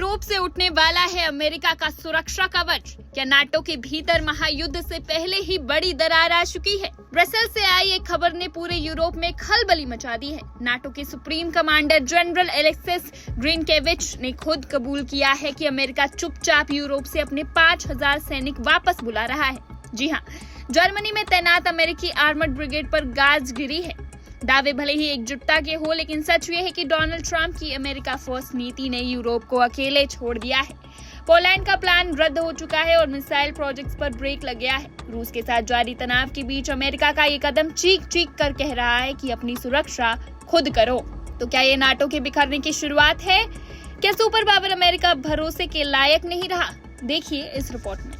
Europe से उठने वाला है अमेरिका का सुरक्षा कवच। क्या नाटो के भीतर महायुद्ध से पहले ही बड़ी दरार आ चुकी है? ब्रसेल्स से आई एक खबर ने पूरे यूरोप में खलबली मचा दी है। नाटो के सुप्रीम कमांडर जनरल एलेक्सिस ग्रीनकेविच ने खुद कबूल किया है कि अमेरिका चुपचाप यूरोप से अपने 5000 सैनिक वापस बुला रहा है। जी हाँ, जर्मनी में तैनात अमेरिकी आर्मर्ड ब्रिगेड पर गाज गिरी है। दावे भले ही एकजुटता के हो, लेकिन सच ये है कि डोनाल्ड ट्रंप की अमेरिका फर्स्ट नीति ने यूरोप को अकेले छोड़ दिया है। पोलैंड का प्लान रद्द हो चुका है और मिसाइल प्रोजेक्ट्स पर ब्रेक लग गया है। रूस के साथ जारी तनाव के बीच अमेरिका का ये कदम चीख चीख कर कह रहा है कि अपनी सुरक्षा खुद करो। तो क्या ये नाटो के बिखरने की शुरुआत है? क्या सुपर पावर अमेरिका भरोसे के लायक नहीं रहा? देखिए इस रिपोर्ट में।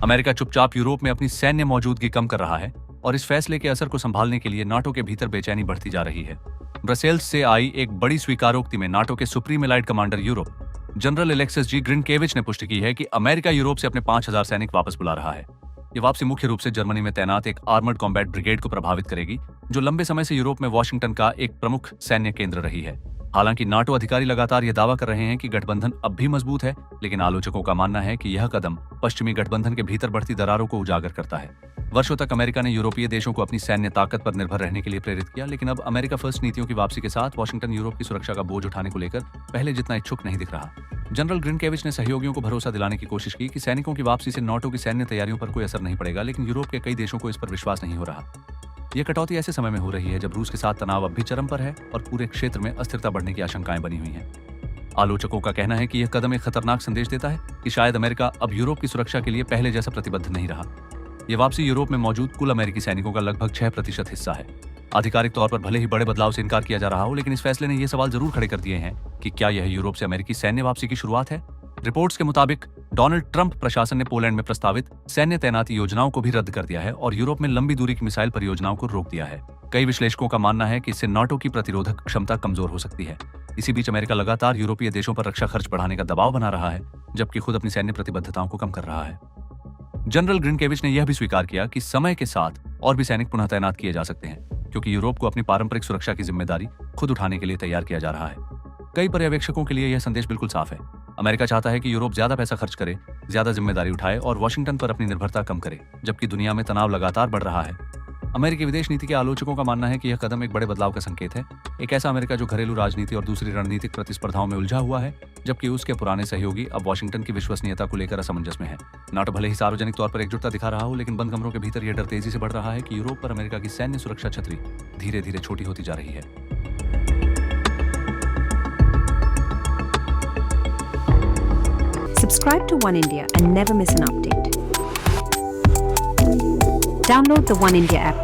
अमेरिका चुपचाप यूरोप में अपनी सैन्य मौजूदगी कम कर रहा है और इस फैसले के असर को संभालने के लिए नाटो के भीतर बेचैनी बढ़ती जा रही है। ब्रसेल्स से आई एक बड़ी स्वीकारोक्ति में नाटो के supreme allied commander Europe general Alexus G Grynkewich ने पुष्टि की है कि अमेरिका यूरोप से अपने 5000 सैनिक वापस बुला रहा है। ये वापसी मुख्य रूप से जर्मनी में तैनात एक आर्मर्ड कॉम्बैट ब्रिगेड को प्रभावित करेगी, जो लंबे समय से यूरोप में वॉशिंगटन का एक प्रमुख सैन्य केंद्र रही है। हालांकि नाटो अधिकारी लगातार यह दावा कर रहे हैं कि गठबंधन अब भी मजबूत है, लेकिन आलोचकों का मानना है कि यह कदम पश्चिमी गठबंधन के भीतर बढ़ती दरारों को उजागर करता है। वर्षों तक अमेरिका ने यूरोपीय देशों को अपनी सैन्य ताकत पर निर्भर रहने के लिए प्रेरित किया, लेकिन अब अमेरिका फर्स्ट नीतियों की वापसी के साथ वॉशिंगटन यूरोप की सुरक्षा का बोझ उठाने को लेकर पहले जितना इच्छुक नहीं दिख रहा। जनरल ग्रीनकेविच ने सहयोगियों को भरोसा दिलाने की कोशिश की कि सैनिकों की वापसी से नाटो की सैन्य तैयारियों पर कोई असर नहीं पड़ेगा, लेकिन यूरोप के कई देशों को इस पर विश्वास नहीं हो रहा। यह कटौती ऐसे समय में हो रही है जब रूस के साथ तनाव अब भी चरम पर है और पूरे क्षेत्र में अस्थिरता बढ़ने की आशंकाएं बनी हुई हैं। आलोचकों का कहना है कि यह कदम एक खतरनाक संदेश देता है कि शायद अमेरिका अब यूरोप की सुरक्षा के लिए पहले जैसा प्रतिबद्ध नहीं रहा। यह वापसी यूरोप में मौजूद कुल अमेरिकी सैनिकों का लगभग 6% हिस्सा है। आधिकारिक तौर पर भले ही बड़े बदलाव से इनकार किया जा रहा हो, लेकिन इस फैसले ने यह सवाल जरूर खड़े कर दिए हैं कि क्या यह यूरोप से अमेरिकी सैन्य वापसी की शुरुआत है। रिपोर्ट्स के मुताबिक डोनाल्ड ट्रंप प्रशासन ने पोलैंड में प्रस्तावित सैन्य तैनाती योजनाओं को भी रद्द कर दिया है और यूरोप में लंबी दूरी की मिसाइल परियोजनाओं को रोक दिया है। कई विश्लेषकों का मानना है कि इससे नाटो की प्रतिरोधक क्षमता कमजोर हो सकती है। इसी बीच अमेरिका लगातार यूरोपीय देशों पर रक्षा खर्च बढ़ाने का दबाव बना रहा है, जबकि खुद अपनी सैन्य प्रतिबद्धताओं को कम कर रहा है। जनरल ग्रीनकेविच ने यह भी स्वीकार किया कि समय के साथ और भी सैनिक पुनः तैनात किए जा सकते हैं, क्योंकि यूरोप को अपनी पारंपरिक सुरक्षा की जिम्मेदारी खुद उठाने के लिए तैयार किया जा रहा है। कई पर्यवेक्षकों के लिए यह संदेश बिल्कुल साफ है। अमेरिका चाहता है कि यूरोप ज्यादा पैसा खर्च करे, ज्यादा जिम्मेदारी उठाए और वॉशिंगटन पर अपनी निर्भरता कम करे, जबकि दुनिया में तनाव लगातार बढ़ रहा है। अमेरिकी विदेश नीति के आलोचकों का मानना है कि यह कदम एक बड़े बदलाव का संकेत है, एक ऐसा अमेरिका जो घरेलू राजनीति और दूसरी रणनीतिक प्रतिस्पर्धाओं में उलझा हुआ है, जबकि उसके पुराने सहयोगी अब वॉशिंगटन की विश्वसनीयता को लेकर असमंजस में है। नाटो भले ही सार्वजनिक तौर पर एकजुटता दिखा रहा हो, लेकिन बंद कमरों के भीतर यह डर तेजी से बढ़ रहा है कि यूरोप पर अमेरिका की सैन्य सुरक्षा छतरी धीरे धीरे छोटी होती जा रही है। Subscribe to One India and never miss an update. Download the One India app